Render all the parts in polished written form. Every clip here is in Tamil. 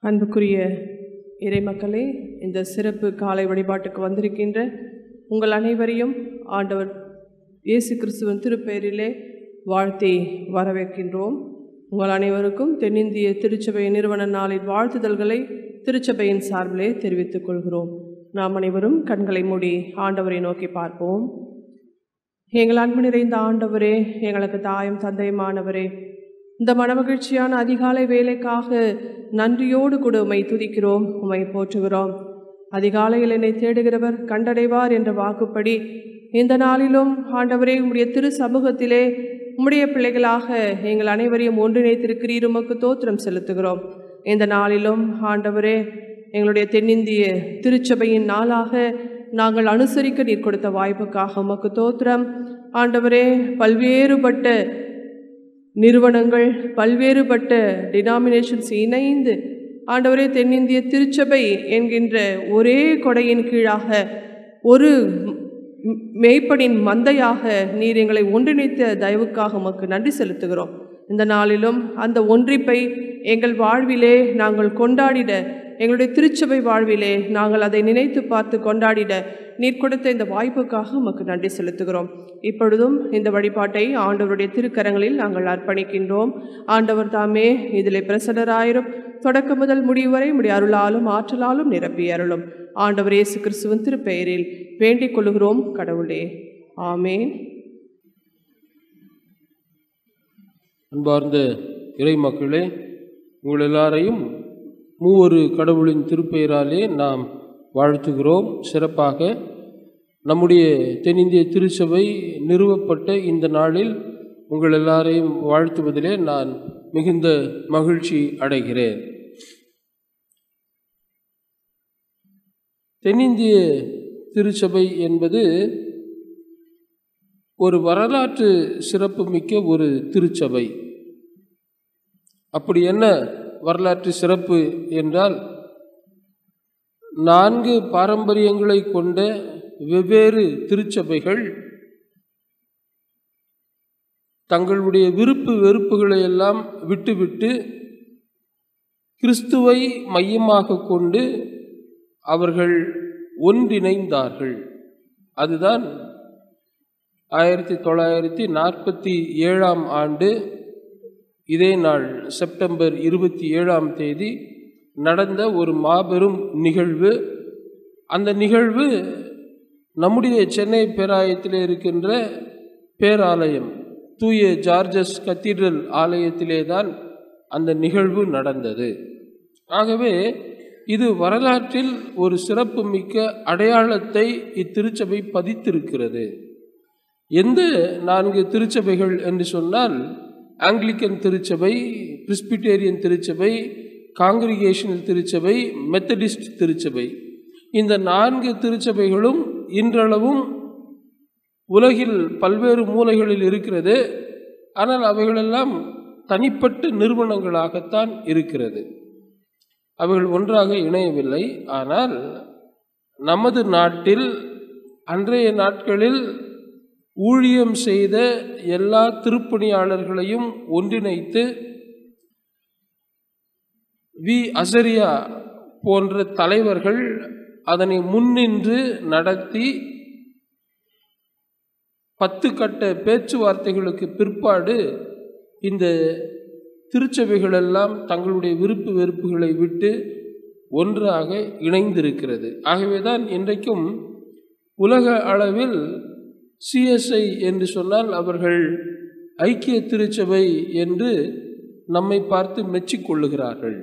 அன்புக்குரிய இறைமக்களே, இந்த சிறப்பு காலை வழிபாட்டுக்கு வந்திருக்கின்ற உங்கள் அனைவரையும் ஆண்டவர் இயேசு கிறிஸ்துவின் திருப்பெயரிலே வாழ்த்தி வரவேற்கின்றோம். உங்கள் அனைவருக்கும் தென்னிந்திய திருச்சபை நிறுவன நாளின் வாழ்த்துதல்களை திருச்சபையின் சார்பிலே தெரிவித்துக் கொள்கிறோம். நாம் அனைவரும் கண்களை மூடி ஆண்டவரை நோக்கி பார்ப்போம். எங்கள் அன்பு நிறைந்த ஆண்டவரே, எங்களுக்கு தாயும் தந்தையுமானவரே, இந்த மனமகிழ்ச்சியான அதிகாலை வேலைக்காக நன்றியோடு கூட உம்மை துதிக்கிறோம், உம்மை போற்றுகிறோம். அதிகாலையில் என்னை தேடுகிறவர் கண்டடைவார் என்ற வாக்குப்படி இந்த நாளிலும் ஆண்டவரே உம்முடைய திரு சமூகத்திலே உம்முடைய பிள்ளைகளாக எங்கள் அனைவரையும் ஒன்றிணைத்திருக்கிறீர், உமக்கு தோத்திரம் செலுத்துகிறோம். இந்த நாளிலும் ஆண்டவரே எங்களுடைய தென்னிந்திய திருச்சபையின் நாளாக நாங்கள் அனுசரிக்க நீர் கொடுத்த வாய்ப்புக்காக உமக்கு தோத்திரம். ஆண்டவரே, பல்வேறுபட்ட நிறுவனங்கள், பல்வேறுபட்ட டினாமினேஷன்ஸ் இணைந்து ஆண்டவரே தென்னிந்திய திருச்சபை என்கின்ற ஒரே கொடையின் கீழாக ஒரு மேய்ப்பனின் மந்தையாக நீர் எங்களை ஒன்றிணைத்த தயவுக்காக உமக்கு நன்றி செலுத்துகிறோம். இந்த நாளிலும் அந்த ஒன்றிப்பை எங்கள் வாழ்விலே நாங்கள் கொண்டாடிட, எங்களுடைய திருச்சபை வாழ்விலே நாங்கள் அதை நினைத்து பார்த்து கொண்டாடிட நீர் கொடுத்த இந்த வாய்ப்புக்காக உமக்கு நன்றி செலுத்துகிறோம். இப்பொழுதும் இந்த வழிபாட்டை ஆண்டவருடைய திருக்கரங்களில் நாங்கள் அர்ப்பணிக்கின்றோம். ஆண்டவர் தாமே இதிலே பிரசன்னராயிரும், தொடக்கம் முதல் முடிவு வரை உம்முடைய அருளாலும் ஆற்றலாலும் நிரப்பி அருளும். ஆண்டவர் இயேசு கிறிஸ்துவின் திருப்பெயரில் வேண்டிக் கொள்கிறோம் கடவுளே, ஆமேன். அன்பார்ந்த இறை மக்களே, உங்கள் எல்லாரையும் மூவொரு கடவுளின் திருப்பெயராலே நாம் வாழ்த்துகிறோம். சிறப்பாக நம்முடைய தென்னிந்திய திருச்சபை நிறுவப்பட்ட இந்த நாளில் உங்கள் எல்லாரையும் வாழ்த்துவதிலே நான் மிகுந்த மகிழ்ச்சி அடைகிறேன். தென்னிந்திய திருச்சபை என்பது ஒரு வரலாற்று சிறப்புமிக்க ஒரு திருச்சபை. அப்படி என்ன வரலாற்று சிறப்பு என்றால், 4 பாரம்பரியங்களை கொண்ட வெவ்வேறு திருச்சபைகள் தங்களுடைய விருப்பு வெறுப்புகளை எல்லாம் விட்டுவிட்டு கிறிஸ்துவை மையமாக கொண்டு அவர்கள் ஒன்றிணைந்தார்கள். அதுதான் 1947 ஆண்டு இதே நாள் செப்டம்பர் 27 நடந்த ஒரு மாபெரும் நிகழ்வு. அந்த நிகழ்வு நம்முடைய சென்னை பேராயத்தில் இருக்கின்ற பேராலயம் தூய ஜார்ஜஸ் கத்தீட்ரல் ஆலயத்திலே தான் அந்த நிகழ்வு நடந்தது. ஆகவே இது வரலாற்றில் ஒரு சிறப்பு மிக்க அடையாளத்தை இத்திருச்சபை பதித்திருக்கிறது. எந்த 4 திருச்சபைகள் என்று சொன்னால், ஆங்கிலிக்கன் திருச்சபை, பிரிஸ்பிட்டேரியன் திருச்சபை, காங்கிரிகேஷனல் திருச்சபை, மெத்தடிஸ்ட் திருச்சபை. இந்த 4 திருச்சபைகளும் இன்றளவும் உலகில் பல்வேறு மூலைகளில் இருக்கிறது. ஆனால் அவைகளெல்லாம் தனிப்பட்ட நிறுவனங்களாகத்தான் இருக்கிறது. அவைகள் ஒன்றாக இணையவில்லை. ஆனால் நமது நாட்டில் அன்றைய நாட்களில் ஊழியம் செய்த எல்லா திருப்பணியாளர்களையும் ஒன்றிணைத்து வி அசரியா போன்ற தலைவர்கள் அதனை முன்னின்று நடத்தி 10 கட்ட பேச்சுவார்த்தைகளுக்கு பிற்பாடு இந்த திருச்சபைகளெல்லாம் தங்களுடைய விருப்பு வெறுப்புகளை விட்டு ஒன்றாக இணைந்திருக்கிறது. ஆகவேதான் இன்றைக்கும் உலக அளவில் சிஎஸ்ஐ என்று சொன்னால் அவர்கள் ஐக்கிய திருச்சபை என்று நம்மை பார்த்து மெச்சிக்கொள்ளுகிறார்கள்.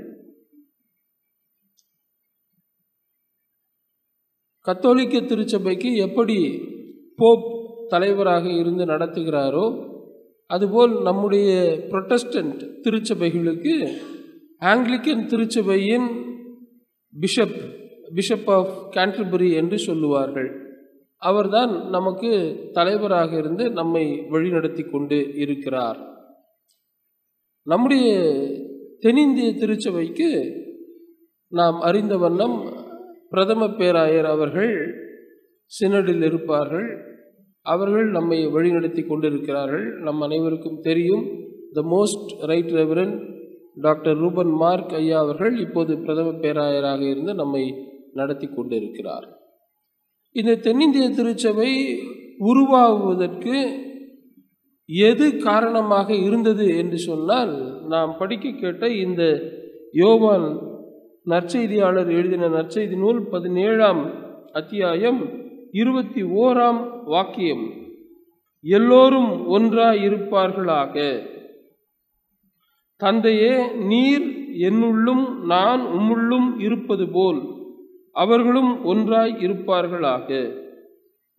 கத்தோலிக்க திருச்சபைக்கு எப்படி போப் தலைவராக இருந்து நடத்துகிறாரோ, அதுபோல் நம்முடைய புரொட்டஸ்டன்ட் திருச்சபைகளுக்கு ஆங்கிலிக்கன் திருச்சபையின் பிஷப் ஆஃப் கேன்டர்பரி என்று சொல்லுவார்கள். அவர்தான் நமக்கு தலைவராக இருந்து நம்மை வழிநடத்தி கொண்டு இருக்கிறார். நம்முடைய தென்னிந்திய திருச்சபைக்கு நாம் அறிந்த வண்ணம் பிரதம பேராயர் அவர்கள் சினடில் இருப்பார்கள். அவர்கள் நம்மை வழிநடத்தி கொண்டிருக்கிறார்கள். நம் அனைவருக்கும் தெரியும், the most right reverend doctor Reuben Mark ஐயா அவர்கள் இப்போது பிரதம பேராயராக இருந்து நம்மை நடத்தி கொண்டிருக்கிறார். இந்த தென்னிந்திய திருச்சபை உருவாகுவதற்கு எது காரணமாக இருந்தது என்று சொன்னால், நாம் படிக்க கேட்ட இந்த யோவான் நற்செய்தியாளர் எழுதின நற்செய்தி நூல் 17ஆம் அத்தியாயம் 21ஆம் வாக்கியம், எல்லோரும் ஒன்றாய் இருப்பார்களாக. தந்தையே, நீர் என்னுள்ளும் நான் உம்முள்ளும் இருப்பது போல் அவர்களும் ஒன்றாய் இருப்பார்களாக.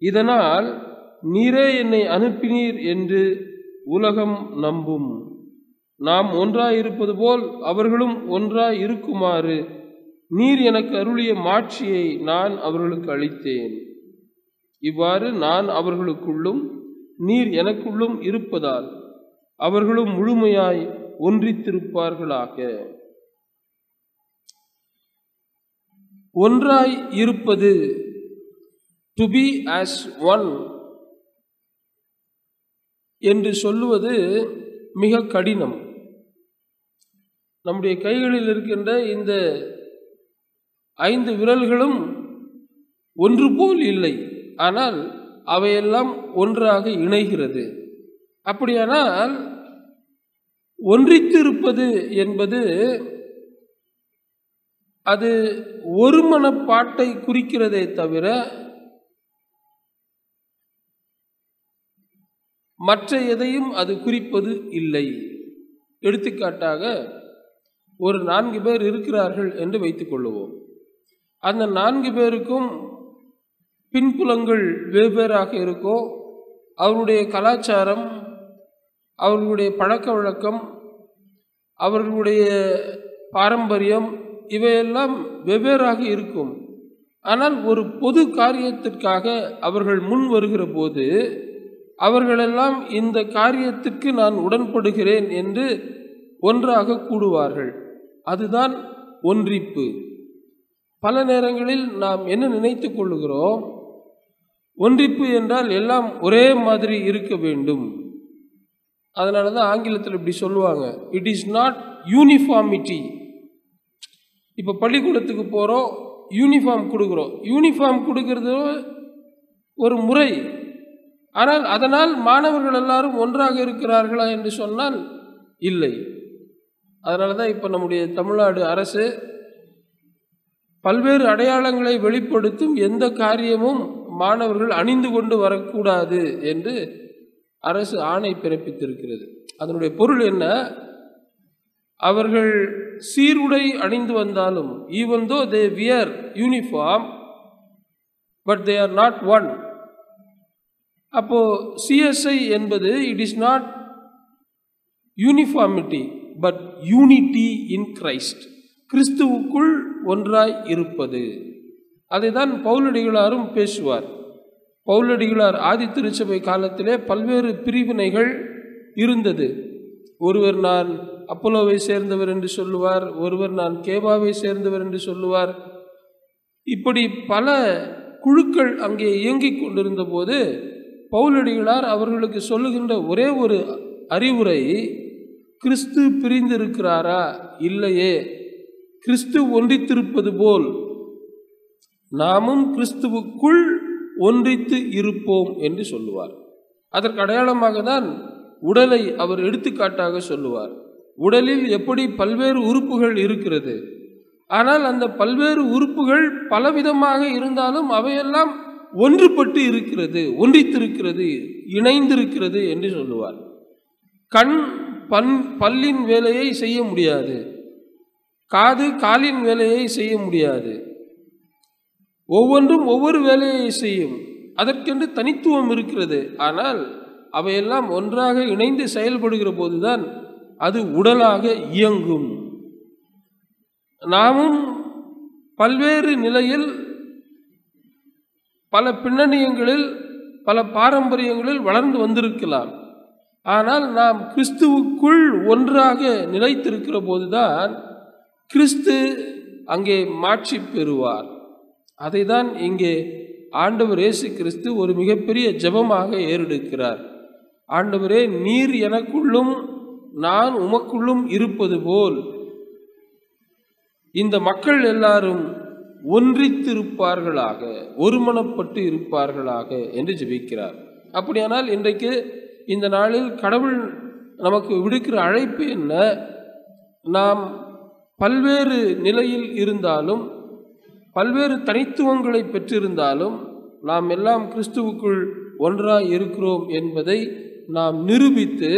இதனால் நீரே என்னை அனுப்பினீர் என்று உலகம் நம்பும். நாம் ஒன்றாய் இருப்பது போல் அவர்களும் ஒன்றாய் இருக்குமாறு நீர் எனக்கு அருளிய மாட்சியை நான் அவர்களுக்கு அளித்தேன். இவ்வாறு நான் அவர்களுக்குள்ளும் நீர் எனக்குள்ளும் இருப்பதால் அவர்களும் முழுமையாய் ஒன்றித்திருப்பார்களாக. ஒன்றாய் இருப்பது, டு பி ஆஸ் ஒன் என்று சொல்லுவது மிக கடினம். நம்முடைய கைகளில் இருக்கின்ற இந்த 5 விரல்களும் ஒன்று போல் இல்லை, ஆனால் அவையெல்லாம் ஒன்றாக இணைகிறது. அப்படியானால் ஒன்றித்திருப்பது என்பது அது ஒரு மனப்பாட்டை குறிக்கிறதே தவிர மற்ற எதையும் அது குறிப்பது இல்லை. எடுத்துக்காட்டாக, ஒரு 4 பேர் இருக்கிறார்கள் என்று வைத்துக் கொள்ளுவோம். அந்த 4 பேருக்கும் பின்புலங்கள் வெவ்வேறாக இருக்கும். அவர்களுடைய கலாச்சாரம், அவர்களுடைய பழக்க வழக்கம், அவர்களுடைய பாரம்பரியம் இவையெல்லாம் வெவ்வேறாக இருக்கும். ஆனால் ஒரு பொது காரியத்திற்காக அவர்கள் முன் வருகிற போது அவர்களெல்லாம் இந்த காரியத்திற்கு நான் உடன்படுகிறேன் என்று ஒன்றாக கூடுவார்கள். அதுதான் ஒன்றிப்பு. பல நேரங்களில் நாம் என்ன நினைத்து கொள்ளுகிறோம், ஒன்றிப்பு என்றால் எல்லாம் ஒரே மாதிரி இருக்க வேண்டும். அதனால தான் ஆங்கிலத்தில் இப்படி சொல்லுவாங்க, இட் இஸ் நாட் யூனிஃபார்மிட்டி. இப்போ பள்ளிக்கூடத்துக்கு போகிறோம், யூனிஃபார்ம் கொடுக்குறோம். யூனிஃபார்ம் கொடுக்கறது ஒரு முறை. ஆனால் அதனால் மாணவர்கள் எல்லாரும் ஒன்றாக இருக்கிறார்களா என்று சொன்னால் இல்லை. அதனால தான் இப்போ நம்முடைய தமிழ்நாடு அரசு பல்வேறு அடையாளங்களை வெளிப்படுத்தும் எந்த காரியமும் மாணவர்கள் அணிந்து கொண்டு வரக்கூடாது என்று அரசு ஆணை பிறப்பித்திருக்கிறது. அதனுடைய பொருள் என்ன? அவர்கள் சீருடை அணிந்து வந்தாலும், even though they wear uniform, but they are not one. அப்போ CSI என்பது it is not uniformity but unity in Christ. கிறிஸ்துவுக்குள் ஒன்றாய் இருப்பது. அதை தான் பவுலடிகளாரும் பேசுவார். பவுலடிகளார் ஆதி திருச்சபை காலத்திலே பல்வேறு பிரிவினைகள் இருந்தது. ஒருவர் நான் அப்போலோவை சேர்ந்தவர் என்று சொல்லுவார், ஒருவர் நான் கேபாவை சேர்ந்தவர் என்று சொல்லுவார். இப்படி பல குழுக்கள் அங்கே இயங்கிக் கொண்டிருந்த போது பவுலடிகளார் அவர்களுக்கு சொல்லுகின்ற ஒரே ஒரு அறிவுரை, கிறிஸ்து பிரிந்திருக்கிறாரா? இல்லையே. கிறிஸ்து ஒன்றித்திருப்பது போல் நாமும் கிறிஸ்துவுக்குள் ஒன்றித்து இருப்போம் என்று சொல்லுவார். அதற்கு அடையாளமாக தான் உடலை அவர் எடுத்துக்காட்டாக சொல்லுவார். உடலில் எப்படி பல்வேறு உறுப்புகள் இருக்கிறது, ஆனால் அந்த பல்வேறு உறுப்புகள் பலவிதமாக இருந்தாலும் அவையெல்லாம் ஒன்றுபட்டு இருக்கிறது, ஒன்றித்திருக்கிறது, இணைந்திருக்கிறது என்று சொல்லுவார். கண் பல்லின் வேலையை செய்ய முடியாது, காது காலின் வேலையை செய்ய முடியாது. ஒவ்வொன்றும் ஒவ்வொரு வேலையை செய்யும், அதற்கென்று தனித்துவம் இருக்கிறது. ஆனால் அவையெல்லாம் ஒன்றாக இணைந்து செயல்படுகிற போதுதான் அது உடலாக இயங்கும். நாமும் பல்வேறு நிலையில், பல பின்னணியங்களில், பல பாரம்பரியங்களில் வளர்ந்து வந்திருக்கலாம். ஆனால் நாம் கிறிஸ்துவுக்குள் ஒன்றாக நிலைத்திருக்கிற போதுதான் கிறிஸ்து அங்கே மாட்சி பெறுவார். அதை தான் இங்கே ஆண்டவர் இயேசு கிறிஸ்து ஒரு மிகப்பெரிய ஜெபமாக ஏறெடுக்கிறார். ஆண்டவரே, நீர் எனக்குள்ளும் நான் உமக்குள்ளும் இருப்பது போல் இந்த மக்கள் எல்லாரும் ஒன்றித்திருப்பார்களாக, ஒருமனப்பட்டு இருப்பார்களாக என்று ஜெபிக்கிறார். அப்படியானால் இன்றைக்கு இந்த நாளில் கடவுள் நமக்கு விடுக்கிற அழைப்பு என்ன? நாம் பல்வேறு நிலையில் இருந்தாலும், பல்வேறு தனித்துவங்களை பெற்றிருந்தாலும், நாம் எல்லாம் கிறிஸ்துவுக்குள் ஒன்றாய் இருக்கிறோம் என்பதை நாம் நிரூபித்து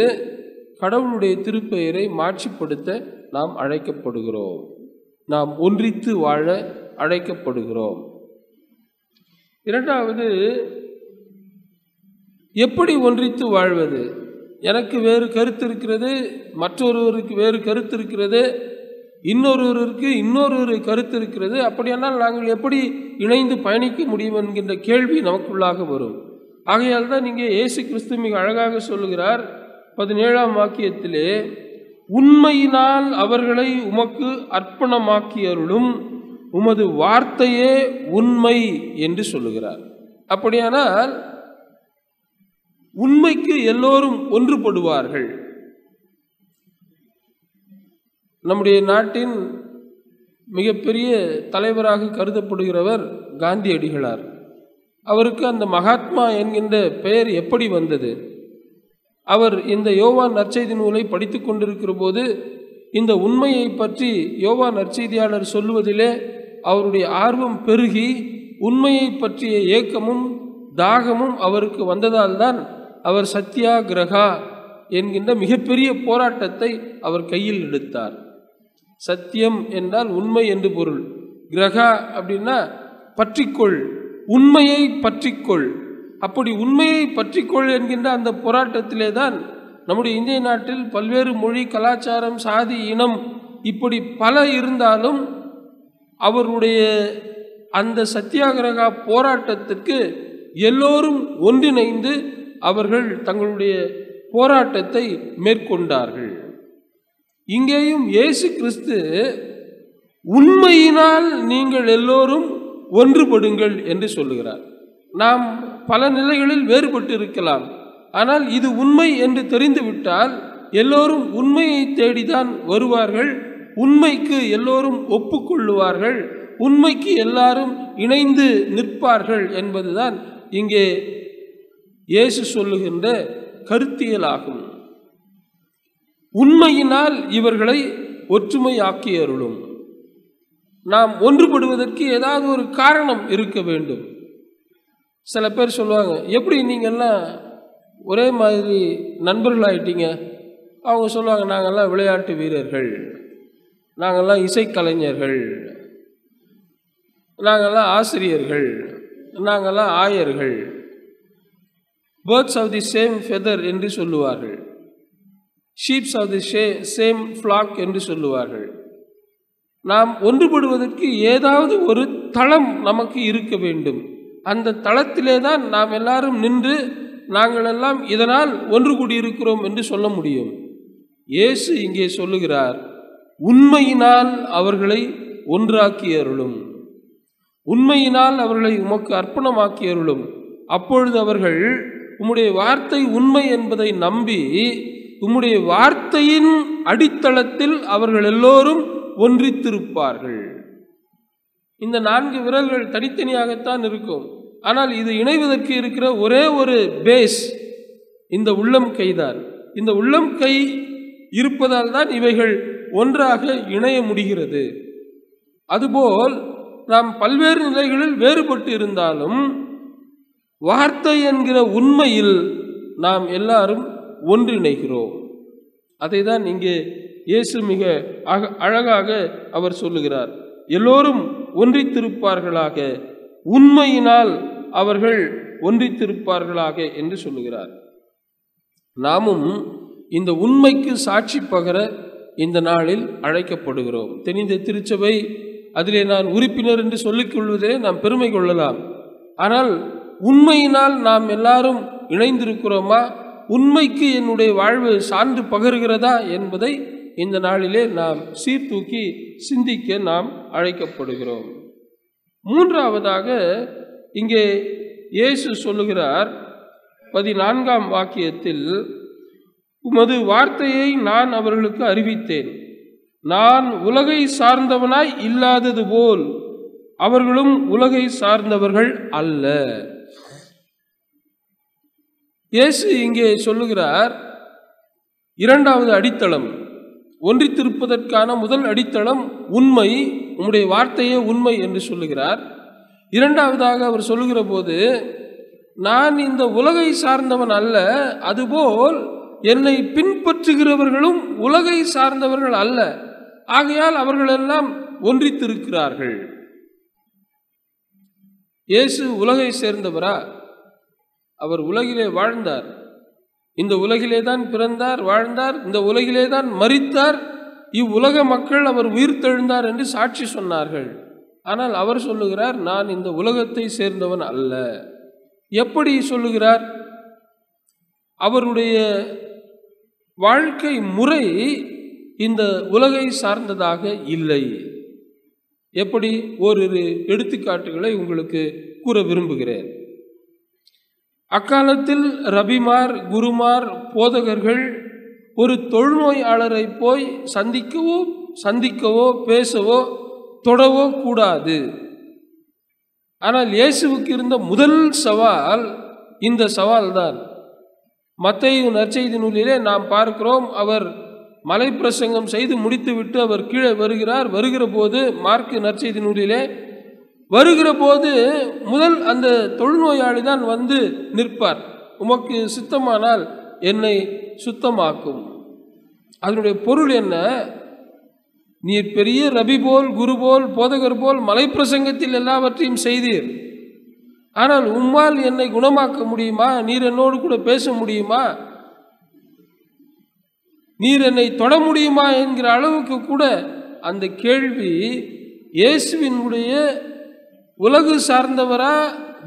கடவுளுடைய திருப்பெயரை மாட்சிப்படுத்த நாம் அழைக்கப்படுகிறோம். நாம் ஒன்றித்து வாழ அழைக்கப்படுகிறோம். இரண்டாவது, எப்படி ஒன்றித்து வாழ்வது? எனக்கு வேறு கருத்து இருக்கிறது, மற்றொருவருக்கு வேறு கருத்து இருக்கிறது, இன்னொருவருக்கு இன்னொரு கருத்து இருக்கிறது. அப்படியானால் நாங்கள் எப்படி இணைந்து பயணிக்க முடியும் என்கின்ற கேள்வி நமக்குள்ளாக வரும். ஆகையால் தான் இங்கே இயேசு கிறிஸ்து மிக அழகாக சொல்லுகிறார் 17ஆம் வாக்கியத்திலே, உண்மையினால் அவர்களை உமக்கு அர்ப்பணமாக்கியருளும், உமது வார்த்தையே உண்மை என்று சொல்லுகிறார். அப்படியானால் உண்மைக்கு எல்லோரும் ஒன்றுபடுவார்கள். நம்முடைய நாட்டின் மிகப்பெரிய தலைவராக கருதப்படுகிறவர் காந்தியடிகளார். அவருக்கு அந்த மகாத்மா என்கின்ற பெயர் எப்படி வந்தது? அவர் இந்த யோவான் நற்செய்தி நூலை படித்து கொண்டிருக்கிற போது இந்த உண்மையை பற்றி யோவான் நற்செய்தியாளர் சொல்லுவதிலே அவருடைய ஆர்வம் பெருகி உண்மையை பற்றிய ஏக்கமும் தாகமும் அவருக்கு வந்ததால் தான் அவர் சத்தியாகிரகா என்கின்ற மிகப்பெரிய போராட்டத்தை அவர் கையில் எடுத்தார். சத்தியம் என்றால் உண்மை என்று பொருள். கிரகா அப்படின்னா பற்றிக்கொள், உண்மையை பற்றிக்கொள். அப்படி உண்மையை பற்றிக்கொள் என்கின்ற அந்த போராட்டத்திலே தான் நம்முடைய இந்திய நாட்டில் பல்வேறு மொழி, கலாச்சாரம், சாதி, இனம் இப்படி பல இருந்தாலும் அவருடைய அந்த சத்தியாகிரகா போராட்டத்திற்கு எல்லோரும் ஒன்றிணைந்து அவர்கள் தங்களுடைய போராட்டத்தை மேற்கொண்டார்கள். இங்கேயும் இயேசு கிறிஸ்து உண்மையினால் நீங்கள் எல்லோரும் ஒன்றுபடுங்கள் என்று சொல்லுகிறார். நாம் பல நிலைகளில் வேறுபட்டு இருக்கலாம், ஆனால் இது உண்மை என்று தெரிந்துவிட்டால் எல்லோரும் உண்மையை தேடிதான் வருவார்கள். உண்மைக்கு எல்லோரும் ஒப்புக்கொள்ளுவார்கள், உண்மைக்கு எல்லாரும் இணைந்து நிற்பார்கள் என்பதுதான் இங்கே இயேசு சொல்லுகின்ற கருத்தியலாகும். உண்மையினால் இவர்களை ஒற்றுமையாக்கி அருளும். நாம் ஒன்றுபடுவதற்கு ஏதாவது ஒரு காரணம் இருக்க வேண்டும். சில பேர் சொல்லுவாங்க, எப்படி நீங்கள்லாம் ஒரே மாதிரி நண்பர்களாயிட்டீங்க? அவங்க சொல்லுவாங்க, நாங்கள்லாம் விளையாட்டு வீரர்கள், நாங்கள்லாம் இசைக்கலைஞர்கள், நாங்கள்லாம் ஆசிரியர்கள், நாங்கள்லாம் ஆயர்கள். Birds of the same feather என்று சொல்லுவார்கள், sheeps of the same flock என்று சொல்லுவார்கள். நாம் ஒன்றுபடுவதற்கு ஏதாவது ஒரு தளம் நமக்கு இருக்க வேண்டும். அந்த தளத்திலே தான் நாம் எல்லாரும் நின்று நாங்கள் எல்லாம் இதனால் ஒன்று கூடியிருக்கிறோம் என்று சொல்ல முடியும். இயேசு இங்கே சொல்லுகிறார், உண்மையினால் அவர்களை ஒன்றாக்கி அருளும், உண்மையினால் அவர்களை உமக்கு அர்ப்பணமாக்கி அருளும். அப்பொழுது அவர்கள் உம்முடைய வார்த்தை உண்மை என்பதை நம்பி உம்முடைய வார்த்தையின் அடித்தளத்தில் அவர்கள் எல்லோரும் ஒன்றித்திருப்பார்கள். இந்த 4 விரல்கள் தனித்தனியாகத்தான் இருக்கும், ஆனால் இது இணைவதற்கு இருக்கிற ஒரே ஒரு பேஸ் இந்த உள்ளம் கைதான். இந்த உள்ளம் கை இருப்பதால் தான் இவைகள் ஒன்றாக இணைய முடிகிறது. அதுபோல் நாம் பல்வேறு நிலைகளில் வேறுபட்டு இருந்தாலும் வார்த்தை என்கிற உண்மையில் நாம் எல்லாரும் ஒன்றிணைகிறோம். அதை தான் இங்கே இயேசு மிக அழகாக அவர் சொல்லுகிறார். எல்லோரும் ஒன்றித்திருப்பார்களாக, உண்மையினால் அவர்கள் ஒன்றித்திருப்பார்களாக என்று சொல்லுகிறார். நாமும் இந்த உண்மைக்கு சாட்சி பகர இந்த நாளில் அழைக்கப்படுகிறோம். தெனிந்த திருச்சபை, அதிலே நான் உறுப்பினர் என்று சொல்லிக் கொள்வதிலே நாம் பெருமை கொள்ளலாம். ஆனால் உண்மையினால் நாம் எல்லாரும் இணைந்திருக்கிறோமா? உண்மைக்கு என்னுடைய வாழ்வு சான்று பகருகிறதா என்பதை இந்த நாளிலே நாம் சீர்தூக்கி சிந்திக்க நாம் அழைக்கப்படுகிறோம். மூன்றாவதாக இங்கே இயேசு சொல்லுகிறார் 14ஆம் வாக்கியத்தில், உமது வார்த்தையை நான் அவர்களுக்கு அறிவித்தேன். நான் உலகை சார்ந்தவனாய் இல்லாதது போல் அவர்களும் உலகை சார்ந்தவர்கள் அல்ல. இயேசு இங்கே சொல்லுகிறார், இரண்டாவது அடித்தளம், ஒன்றித்திருப்பதற்கான முதல் அடித்தளம் உண்மை, உம்முடைய வார்த்தையே உண்மை என்று சொல்லுகிறார். இரண்டாவதாக அவர் சொல்லுகிற போது, நான் இந்த உலகை சார்ந்தவன் அல்ல, அதுபோல் என்னை பின்பற்றுகிறவர்களும் உலகை சார்ந்தவர்கள் அல்ல, ஆகையால் அவர்களெல்லாம் ஒன்றித்திருக்கிறார்கள். இயேசு உலகை சேர்ந்தவரா? அவர் உலகிலே வாழ்ந்தார், இந்த உலகிலே தான் பிறந்தார், வாழ்ந்தார், இந்த உலகிலே தான் மரித்தார், இவ்வுலக மக்கள் அவர் உயிர்த்தெழுந்தார் என்று சாட்சி சொன்னார்கள். ஆனால் அவர் சொல்லுகிறார், நான் இந்த உலகத்தை சேர்ந்தவன் அல்ல. எப்படி சொல்லுகிறார்? அவருடைய வாழ்க்கை முறை இந்த உலகை சார்ந்ததாக இல்லை. எப்படி? ஓரிரு எடுத்துக்காட்டுகளை உங்களுக்கு கூற விரும்புகிறேன். அக்காலத்தில் ரபிமார், குருமார், போதகர்கள் ஒரு தொழுநோயாளரை போய் சந்திக்கவோ பேசவோ தொடவோ கூடாது. ஆனால் இயேசுவுக்கு இருந்த முதல் சவால் இந்த சவால் தான். மத்தேயு நற்செய்தி நூலிலே நாம் பார்க்கிறோம், அவர் மலை பிரசங்கம் செய்து முடித்துவிட்டு அவர் கீழே வருகிறார். வருகிற போது மார்க்கு நற்செய்தி நூலிலே வருகிற போது முதல் அந்த தொழுநோயாளி தான் வந்து நிற்பார். உமக்கு சுத்தமானால் என்னை சுத்தமாக்கும். அதனுடைய பொருள் என்ன? நீர் பெரிய ரபி போல், குரு போல், போதகர் போல் மலை பிரசங்கத்தில் எல்லாவற்றையும் செய்தீர், ஆனால் உம்மால் என்னை குணமாக்க முடியுமா? நீர் என்னோடு கூட பேச முடியுமா? நீர் என்னை தொட முடியுமா என்கிற அளவுக்கு கூட அந்த கேள்வி இயேசுவினுடைய உலகு சார்ந்தவரா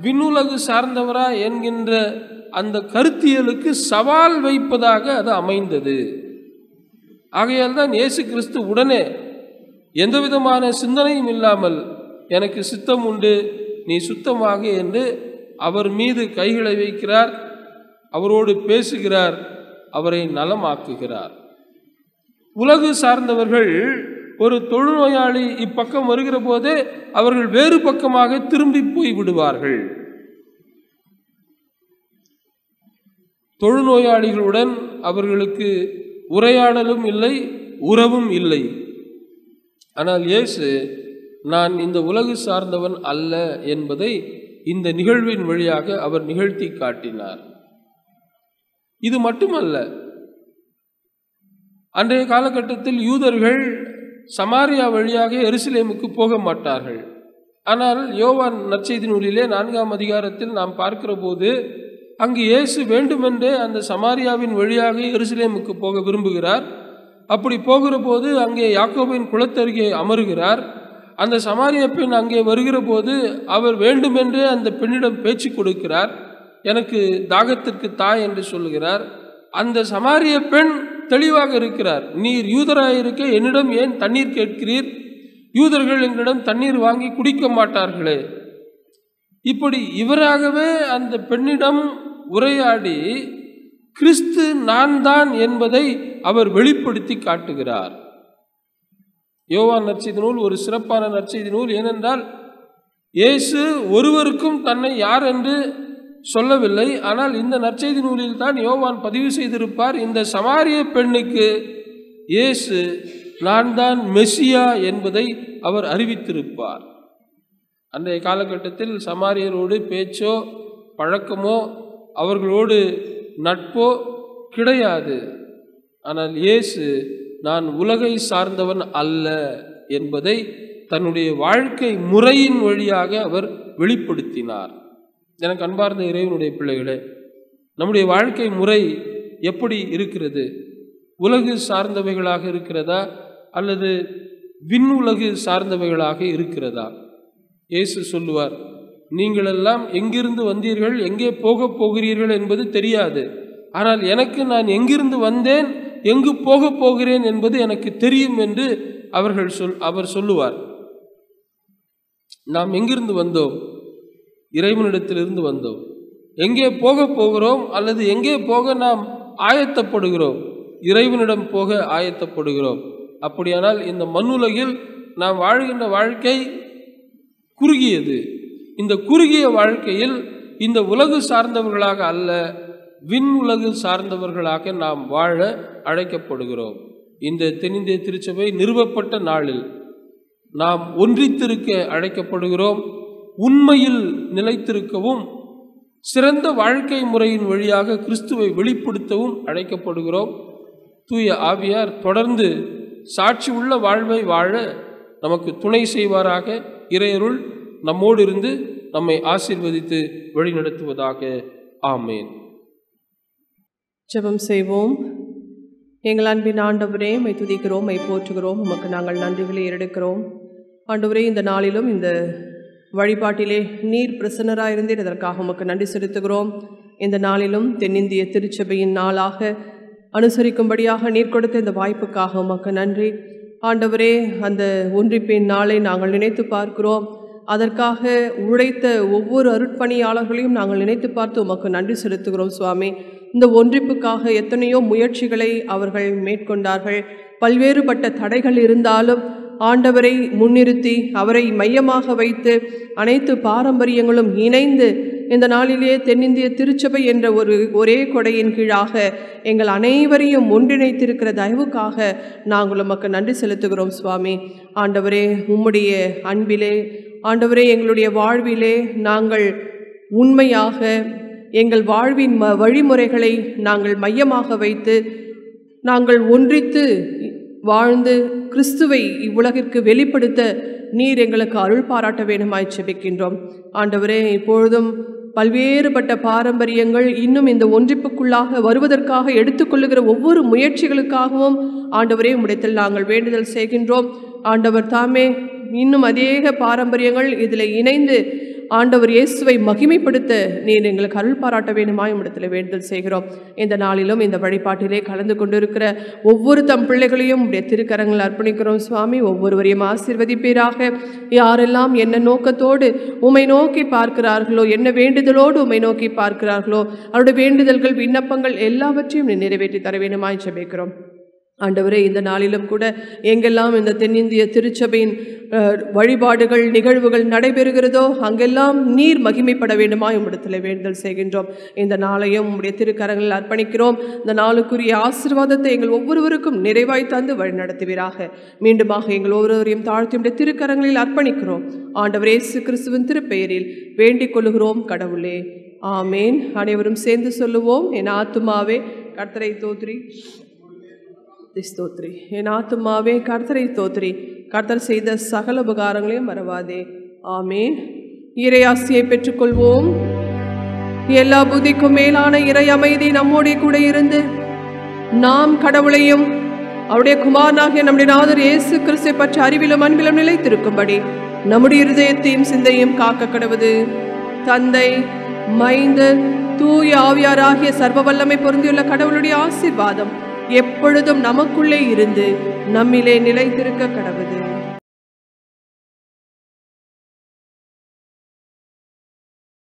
விண்ணுலகு சார்ந்தவரா என்கின்ற அந்த கருத்தியலுக்கு சவால் வைப்பதாக அது அமைந்தது. ஆகையால் தான் இயேசு கிறிஸ்து உடனே எந்த விதமான சிந்தனையும் இல்லாமல், எனக்கு சித்தம் உண்டு, நீ சுத்தமாக என்று அவர் மீது கைகளை வைக்கிறார், அவரோடு பேசுகிறார், அவரை நலமாக்குகிறார். உலகு சார்ந்தவர்கள் ஒரு தொழுநோயாளி இப்பக்கம் வருகிற போதே அவர்கள் வேறு பக்கமாக திரும்பி போய் விடுவார்கள். தொழுநோயாளிகளுடன் அவர்களுக்கு உரையாடலும் இல்லை, உறவும் இல்லை. ஆனால் இயேசு, நான் இந்த உலகு சார்ந்தவன் அல்ல என்பதை இந்த நிகழ்வின் வழியாக அவர் நிகழ்த்தி காட்டினார். இது மட்டுமல்ல, அன்றைய காலகட்டத்தில் யூதர்கள் சமாரியா வழியாக எருசலேமுக்கு போக மாட்டார்கள். ஆனால் யோவான் நற்செய்தி நூலிலே 4ஆம் அதிகாரத்தில் நாம் பார்க்கிற போது அங்கு இயேசு வேண்டுமென்றே அந்த சமாரியாவின் வழியாக எருசலேமுக்கு போக விரும்புகிறார். அப்படி போகிற போது அங்கே யாக்கோபின் குளத்தருகே அமருகிறார். அந்த சமாரிய பெண் அங்கே வருகிற போது அவர் வேண்டுமென்றே அந்த பெண்ணிடம் பேச்சு கொடுக்கிறார். எனக்கு தாகத்திற்கு தாய் என்று சொல்லுகிறார். அந்த சமாரிய பெண் தெளிவாக இருக்கிறார். நீர் யூதராயிருக்க என்னிடம் ஏன் தண்ணீர் கேட்கிறீர்? யூதர்கள் எங்களிடம் தண்ணீர் வாங்கி குடிக்க மாட்டார்களே. இப்படி இவராகவே அந்த பெண்ணிடம் உரையாடி கிறிஸ்து நான் தான் என்பதை அவர் வெளிப்படுத்தி காட்டுகிறார். யோவான் நற்செய்தி நூல் ஒரு சிறப்பான நற்செய்தி நூல். ஏனென்றால் இயேசு ஒருவருக்கும் தன்னை யார் என்று சொல்லவில்லை. ஆனால் இந்த நற்செய்தி நூலில் தான் யோவான் பதிவு செய்திருப்பார், இந்த சமாரிய பெண்ணுக்கு இயேசு நான் தான் மெசியா என்பதை அவர் அறிவித்திருப்பார். அன்றைய காலகட்டத்தில் சமாரியரோடு பேச்சோ பழக்கமோ அவர்களோடு நட்போ கிடையாது. ஆனால் இயேசு நான் உலகை சார்ந்தவன் அல்ல என்பதை தன்னுடைய வாழ்க்கை முறையின் வழியாக அவர் வெளிப்படுத்தினார். எனக்கு அன்பார்ந்த இறைவனுடைய பிள்ளைகளே, நம்முடைய வாழ்க்கை முறை எப்படி இருக்கிறது? உலகு சார்ந்தவைகளாக இருக்கிறதா அல்லது விண்ணுலகு சார்ந்தவைகளாக இருக்கிறதா? இயேசு சொல்லுவார், நீங்களெல்லாம் எங்கிருந்து வந்தீர்கள், எங்கே போகப் போகிறீர்கள் என்பது தெரியாது. ஆனால் எனக்கு நான் எங்கிருந்து வந்தேன், எங்கு போகப் போகிறேன் என்பது எனக்கு தெரியும் என்று அவர் சொல்லுவார். நாம் எங்கிருந்து வந்தோம்? இறைவனிடத்திலிருந்து வந்தோம். எங்கே போக போகிறோம் அல்லது எங்கே போக நாம் ஆயத்தப்படுகிறோம்? இறைவனிடம் போக ஆயத்தப்படுகிறோம். அப்படியானால் இந்த மண்ணுலகில் நாம் வாழ்கின்ற வாழ்க்கை குறுகியது. இந்த குறுகிய வாழ்க்கையில் இந்த உலகு சார்ந்தவர்களாக அல்ல, விண் உலகு சார்ந்தவர்களாக நாம் வாழ அழைக்கப்படுகிறோம். இந்த தென்னிந்திய திருச்சபை நிறுவப்பட்ட நாளில் நாம் ஒன்றித்திருக்க அழைக்கப்படுகிறோம். உண்மையில் நிலைத்திருக்கவும் சிறந்த வாழ்க்கை முறையின் வழியாக கிறிஸ்துவை வெளிப்படுத்தவும் அழைக்கப்படுகிறோம். தூய ஆவியார் தொடர்ந்து சாட்சி உள்ள வாழ்வை வாழ நமக்கு துணை செய்வாராக. இறையருள் நம்மோடு இருந்து நம்மை ஆசீர்வதித்து வழிநடத்துவதாக. ஆமேன். ஜெபம் செய்வோம். எங்கள் அன்பின் ஆண்டவரே, மை துதிக்கிறோம், மை போற்றுகிறோம். உமக்கு நாங்கள் நன்றிகளை ஏறெடுக்கிறோம். ஆண்டவரே, இந்த நாளிலும் இந்த வழிபாட்டிலே நீர் பிரசன்னராயிருந்தீர், இதற்காக உமக்கு நன்றி செலுத்துகிறோம். இந்த நாளிலும் தென்னிந்திய திருச்சபையின் நாளாக அனுசரிக்கும்படியாக நீர் கொடுத்த இந்த வாய்ப்புக்காக உமக்கு நன்றி. ஆண்டவரே, அந்த ஒன்றிப்பின் நாளை நாங்கள் நினைத்து பார்க்கிறோம். அதற்காக உழைத்த ஒவ்வொரு அருட்பணியாளர்களையும் நாங்கள் நினைத்து பார்த்து உமக்கு நன்றி செலுத்துகிறோம் சுவாமி. இந்த ஒன்றிப்புக்காக எத்தனையோ முயற்சிகளை அவர்கள் மேற்கொண்டார்கள். பல்வேறுபட்ட தடைகள் இருந்தாலும் ஆண்டவரை முன்னிறுத்தி அவரை மையமாக வைத்து அனைத்து பாரம்பரியங்களும் இணைந்து இந்த நாளிலே தென்னிந்திய திருச்சபை என்ற ஒரே கொடையின் கீழாக எங்கள் அனைவரையும் ஒன்றிணைத்திருக்கிற தயவுக்காக நாங்கள் உமக்கு நன்றி செலுத்துகிறோம் சுவாமி. ஆண்டவரே, உம்முடைய அன்பிலே ஆண்டவரே, எங்களுடைய வாழ்விலே நாங்கள் உண்மையாக எங்கள் வாழ்வின் வழிமுறைகளை நாங்கள் மையமாக வைத்து நாங்கள் ஒன்றித்து வாழ்ந்து கிறிஸ்துவை இவ்வுலகிற்கு வெளிப்படுத்த நீர் எங்களுக்கு அருள் பாராட்ட வேண்டுமாய் செபிக்கின்றோம். ஆண்டவரே, இப்பொழுதும் பல்வேறுபட்ட பாரம்பரியங்கள் இன்னும் இந்த ஒன்றிப்புக்குள்ளாக வருவதற்காக எடுத்துக்கொள்ளுகிற ஒவ்வொரு முயற்சிகளுக்காகவும் ஆண்டவரே உம்மிடத்தில் நாங்கள் வேண்டுதல் செய்கின்றோம். ஆண்டவர் தாமே இன்னும் அநேக பாரம்பரியங்கள் இதில் இணைந்து ஆண்டவர் இயேசுவை மகிமைப்படுத்த நீர் எங்களுக்கு அருள் பாராட்ட வேண்டுமாய் உம்மிடத்தில் வேண்டுதல் செய்கிறோம். இந்த நாளிலும் இந்த வழிபாட்டிலே கலந்து கொண்டிருக்கிற ஒவ்வொரு தம் பிள்ளைகளையும் உடைய திருக்கரங்கள் அர்ப்பணிக்கிறோம் சுவாமி. ஒவ்வொருவரையும் ஆசீர்வதிப்பீராக. யாரெல்லாம் என்ன நோக்கத்தோடு உம்மை நோக்கி பார்க்கிறார்களோ, என்ன வேண்டுதலோடு உம்மை நோக்கி பார்க்கிறார்களோ, அவருடைய வேண்டுதல்கள் விண்ணப்பங்கள் எல்லாவற்றையும் நீ நிறைவேற்றி தர வேண்டுமாய் ஜெபிக்கிறோம். ஆண்டவரே, இந்த நாளிலும் கூட எங்கெல்லாம் இந்த தென்னிந்திய திருச்சபையின் வழிபாடுகள் நிகழ்வுகள் நடைபெறுகிறதோ அங்கெல்லாம் நீர் மகிமைப்பட வேண்டுமாய் உம்மிடத்தில் வேண்டுதல் செய்கின்றோம். இந்த நாளையும் உம்முடைய திருக்கரங்களில் அர்ப்பணிக்கிறோம். இந்த நாளுக்குரிய ஆசீர்வாதத்தை எங்கள் ஒவ்வொருவருக்கும் நிறைவாய் தந்து வழி நடத்துவீராக. மீண்டுமாக எங்கள் ஒவ்வொருவரையும் தாழ்த்தி உம்முடைய திருக்கரங்களில் அர்ப்பணிக்கிறோம். ஆண்டவர் இயேசு கிறிஸ்துவின் திருப்பெயரில் வேண்டிக் கொள்ளுகிறோம் கடவுளே, ஆமேன். அனைவரும் சேர்ந்து சொல்லுவோம். என் ஆத்துமாவே கர்த்தரை தோத்ரி ஸ்தோத்ரி. என் ஆத்துமாவே கர்த்தரை தோத்ரி, கர்த்தர் செய்த சகல உபகாரங்களையும் மறவாதே. ஆமேன். இறையாசியை பெற்றுக்கொள்வோம். எல்லா புத்திக்கும் மேலான இறை அமைதி நம்மோட கூட இருந்து நாம் கடவுளையும் அவருடைய குமாரனாகிய நம்முடைய நாதர் இயேசு கிறிஸ்துவை பற்றி அறிவிலும் அன்பிலும் நிலைத்திருக்கும்படி நம்முடைய இருதயத்தையும் சிந்தையும் காக்க கடவுது. தந்தை, மைந்தர், தூய ஆவியாராகிய சர்வ வல்லமை பொருந்தியுள்ள கடவுளுடைய ஆசீர்வாதம் எப்பொழுதும் நமக்குள்ளே இருந்து நம்மிலே நிலைத்திருக்க கடவுது.